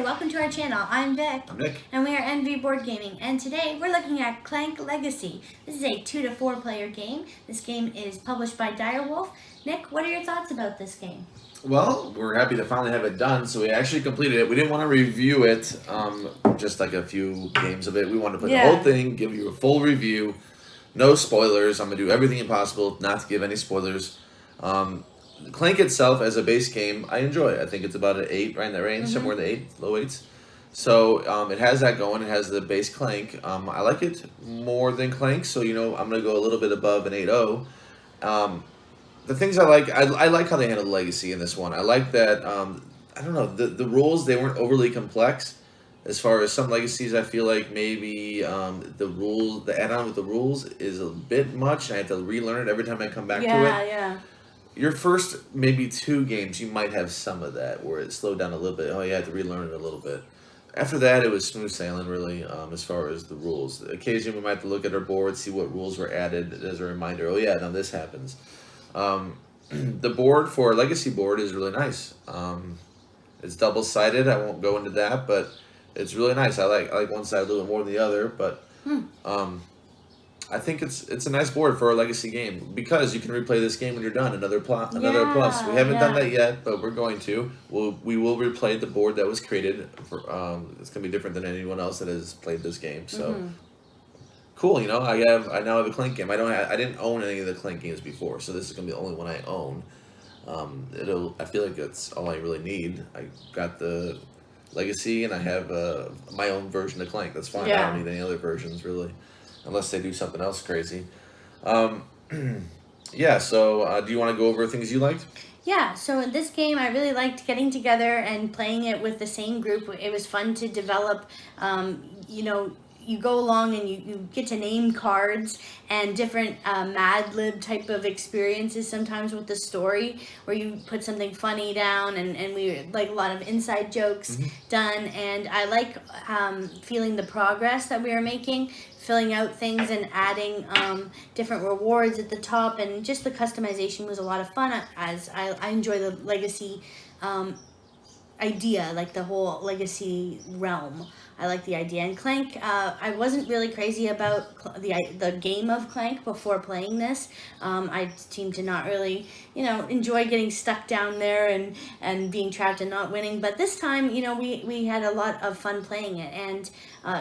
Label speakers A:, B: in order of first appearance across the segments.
A: welcome to our channel. I'm Vic.
B: I'm Nick.
A: And we are NV Board Gaming. And today we're looking at Clank Legacy. This is a 2 to 4 player game. This game is published by Direwolf. Nick, what are your thoughts about this game?
B: Well, we're happy to finally have it done, so we actually completed it. We didn't want to review it, just like a few games of it. We wanted to play the whole thing, give you a full review, no spoilers. I'm going to do everything impossible not to give any spoilers. Clank itself as a base game, I enjoy. I think it's about an 8, right in that range, somewhere in the 8, low 8s. So it has that going. It has the base Clank. I like it more than Clank, so I'm going to go a little bit above an 8.0. The things I like how they handled Legacy in this one. I like that, I don't know, the rules, they weren't overly complex. As far as some Legacies, I feel like maybe the add-on with the rules is a bit much. I have to relearn it every time I come back to it.
A: Yeah.
B: Your first maybe 2 games, you might have some of that, where it slowed down a little bit. Oh, you had to relearn it a little bit. After that, it was smooth sailing, really, as far as the rules. Occasionally, we might have to look at our board, see what rules were added as a reminder. Oh, yeah, now this happens. The board for Legacy board is really nice. It's double-sided. I won't go into that, but it's really nice. I like one side a little bit more than the other, but I think it's a nice board for a Legacy game because you can replay this game when you're done. Another plus. We haven't done that yet, but we're going to. We will replay the board that was created. It's gonna be different than anyone else that has played this game. So cool. I now have a Clank game. I didn't own any of the Clank games before, so this is gonna be the only one I own. I feel like that's all I really need. I got the Legacy, and I have my own version of Clank. That's fine. I don't need any other versions really. Unless they do something else crazy. So do you want to go over things you liked?
A: Yeah, so in this game, I really liked getting together and playing it with the same group. It was fun to develop, you go along and you get to name cards and different Mad Lib type of experiences sometimes with the story where you put something funny down and we like a lot of inside jokes done. And I like feeling the progress that we are making, filling out things and adding different rewards at the top, and just the customization was a lot of fun as I enjoy the Legacy idea, like the whole Legacy realm. I like the idea. And Clank, I wasn't really crazy about the game of Clank before playing this. I seemed to not really, enjoy getting stuck down there and being trapped and not winning. But this time, we had a lot of fun playing it. And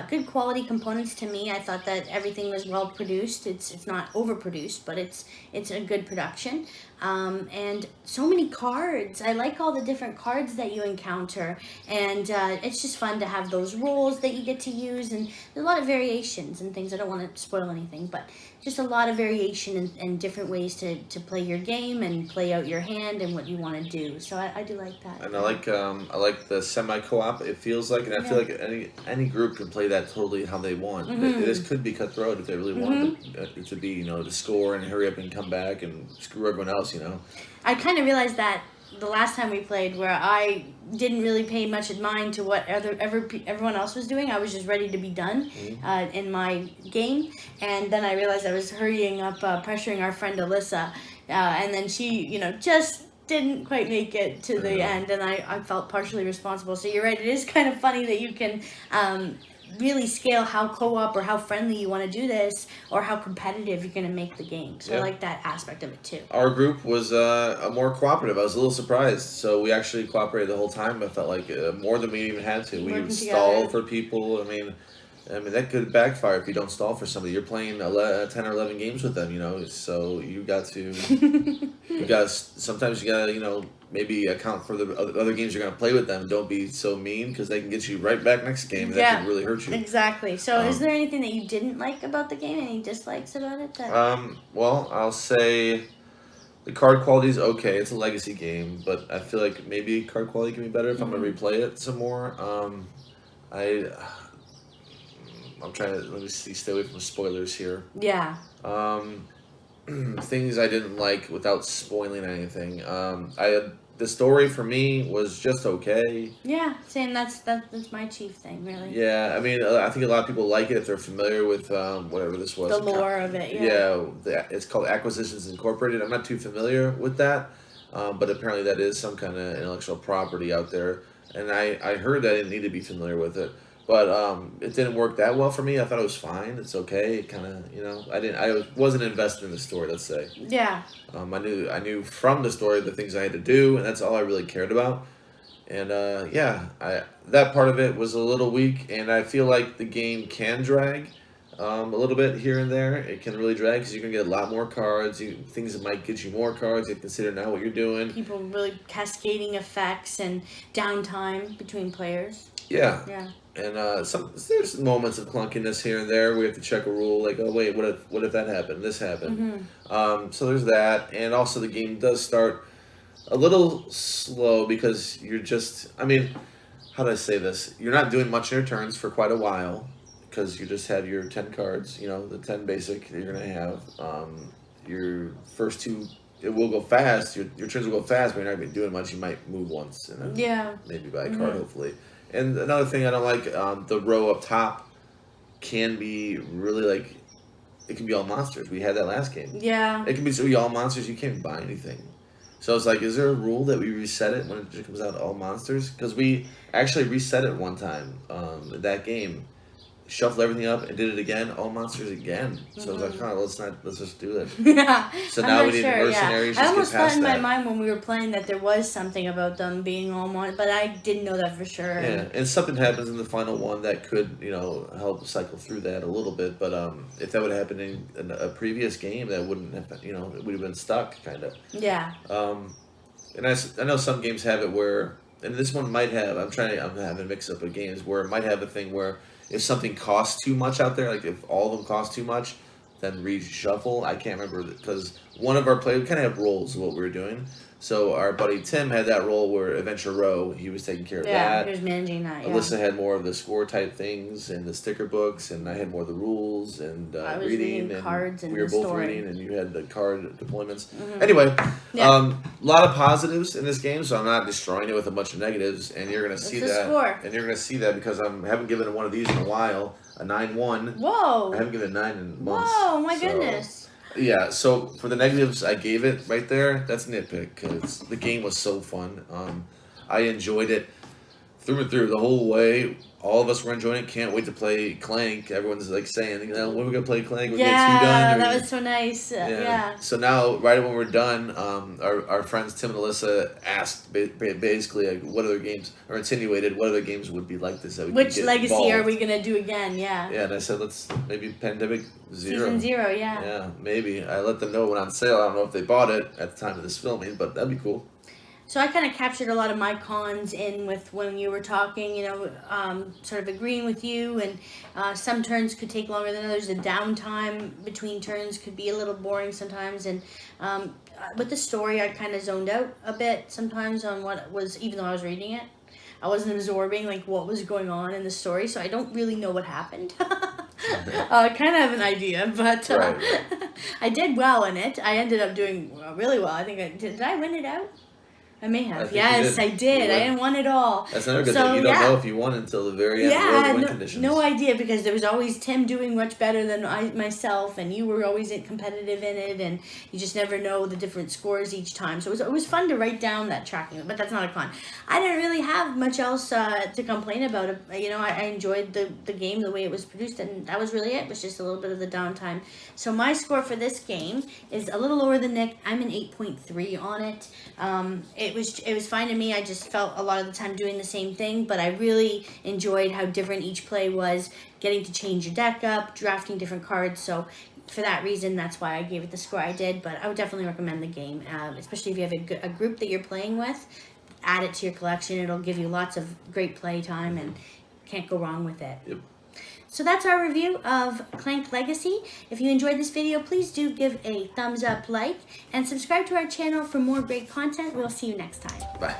A: good quality components to me. I thought that everything was well produced. It's not overproduced, but it's a good production. And so many cards. I like all the different cards that you encounter, and it's just fun to have those rules that you get to use, and there's a lot of variations and things. I don't want to spoil anything, but just a lot of variation and different ways to play your game and play out your hand and what you want to do. So I do like that.
B: And I like the semi-co-op. It feels like, and I feel like any group can play that totally how they want. This could be cutthroat if they really want it to be, to score and hurry up and come back and screw everyone else.
A: I kind of realized that the last time we played, where I didn't really pay much mind to what everyone else was doing. I was just ready to be done in my game, and then I realized I was hurrying up, pressuring our friend Alyssa, and then she, just didn't quite make it to the end, and I felt partially responsible. So you're right, it is kind of funny that you can really scale how co-op or how friendly you want to do this, or how competitive you're going to make the game. So I like that aspect of it too.
B: Our group was more cooperative. I was a little surprised. So we actually cooperated the whole time. I felt like more than we even had to. We would stall for people. I mean that could backfire if you don't stall for somebody. You're playing 10 or 11 games with them, so you got to sometimes you gotta maybe account for the other games you're gonna play with them. Don't be so mean, because they can get you right back next game. That could really hurt you.
A: Exactly. So is there anything that you didn't like about the game? Any dislikes about it?
B: Well, I'll say the card quality is okay. It's a Legacy game, but I feel like maybe card quality can be better if I'm gonna replay it some more. I'm trying to, let me see, stay away from spoilers here.
A: Yeah.
B: Things I didn't like without spoiling anything. The story for me was just okay.
A: Yeah, same. That's my chief thing, really.
B: Yeah, I mean, I think a lot of people like it if they're familiar with whatever this was.
A: The lore of it,
B: it's called Acquisitions Incorporated. I'm not too familiar with that, but apparently that is some kind of intellectual property out there. and I heard that I didn't need to be familiar with it. But it didn't work that well for me. I thought it was fine. It's okay. It kind of, wasn't invested in the story. Let's say.
A: Yeah.
B: I knew from the story the things I had to do, and that's all I really cared about. And that part of it was a little weak, and I feel like the game can drag a little bit here and there. It can really drag because you can get a lot more cards. Things that might get you more cards. You consider now what you're doing.
A: People really cascading effects and downtime between players.
B: Yeah.
A: Yeah.
B: And there's moments of clunkiness here and there. We have to check a rule, like, oh wait, what if that happened? This happened. So there's that, and also the game does start a little slow because you're just. I mean, how do I say this? You're not doing much in your turns for quite a while because you just have your 10 cards. The 10 basic that you're gonna have. Your first two. It will go fast. Your turns will go fast, but you're not going to be doing much. You might move once, and then maybe buy a card, hopefully. And another thing I don't like, the row up top can be really it can be all monsters. We had that last game.
A: Yeah.
B: It can be all monsters. You can't buy anything. So it's like, is there a rule that we reset it when it just comes out all monsters? Because we actually reset it one time, that game. Shuffled everything up and did it again, all monsters again. So I was like, let's just do it.
A: Yeah.
B: So now we need mercenaries.
A: Yeah. I almost thought in my mind when we were playing that there was something about them being all but I didn't know that for sure.
B: Yeah, and something happens in the final one that could, help cycle through that a little bit. But if that would have happened in a previous game, that wouldn't have, it would have been stuck, kind of.
A: Yeah.
B: And I know some games have it where, and this one might have. I'm having a mix up of games where it might have a thing where, if something costs too much out there, like if all of them cost too much, then reshuffle. I can't remember because one of our players, we kind of have roles of what we were doing. So our buddy Tim had that role where Adventure Row, he was taking care of that.
A: Yeah, he was managing that,
B: Alyssa had more of the score type things and the sticker books, and I had more of the rules and
A: I was
B: reading.
A: And cards and
B: we were
A: the
B: both
A: story.
B: reading, and you had the card deployments. Anyway, a lot of positives in this game, so I'm not destroying it with a bunch of negatives, and you're going to see that.
A: Score.
B: And you're going to see that because I haven't given one of these in a while, a 9-1.
A: Whoa.
B: I haven't given a 9 in months.
A: Whoa, my goodness.
B: Yeah, so for the negatives, I gave it right there. That's nitpick because the game was so fun. I enjoyed it through and through the whole way. All of us were enjoying it. Can't wait to play Clank. Everyone's saying, when are we gonna play Clank? We're
A: yeah,
B: two done.
A: That was so nice. Yeah.
B: So now, right when we're done, our friends Tim and Alyssa asked basically what other games, or insinuated what other games would be like this. That we
A: Which
B: could get
A: legacy
B: involved.
A: are we gonna do again? Yeah.
B: Yeah, and I said let's maybe Pandemic 0.
A: Season 0, yeah.
B: Yeah, maybe. I let them know it went on sale. I don't know if they bought it at the time of this filming, but that'd be cool.
A: So I kind of captured a lot of my cons in with when you were talking, sort of agreeing with you, and some turns could take longer than others. The downtime between turns could be a little boring sometimes, and with the story, I kind of zoned out a bit sometimes on what was, even though I was reading it. I wasn't absorbing what was going on in the story, so I don't really know what happened. I kind of have an idea, but
B: Right.
A: I did well in it. I ended up doing really well. I think did I win it out? I may have. Yes, I did. I didn't win it all.
B: That's another good thing. You don't know if you won until the very end.
A: Yeah,
B: of the win conditions.
A: No idea, because there was always Tim doing much better than myself, and you were always competitive in it, and you just never know the different scores each time. So it was fun to write down that tracking, but that's not a con. I didn't really have much else to complain about. I enjoyed the game, the way it was produced, and that was really it. It was just a little bit of the downtime. So my score for this game is a little lower than Nick. I'm an 8.3 on it. It was fine to me. I just felt a lot of the time doing the same thing, but I really enjoyed how different each play was, getting to change your deck up, drafting different cards. So for that reason, that's why I gave it the score I did. But I would definitely recommend the game, especially if you have a group that you're playing with. Add it to your collection. It'll give you lots of great play time, and can't go wrong with it.
B: Yep.
A: So that's our review of Clank Legacy. If you enjoyed this video, please do give a thumbs up, like, and subscribe to our channel for more great content. We'll see you next time.
B: Bye.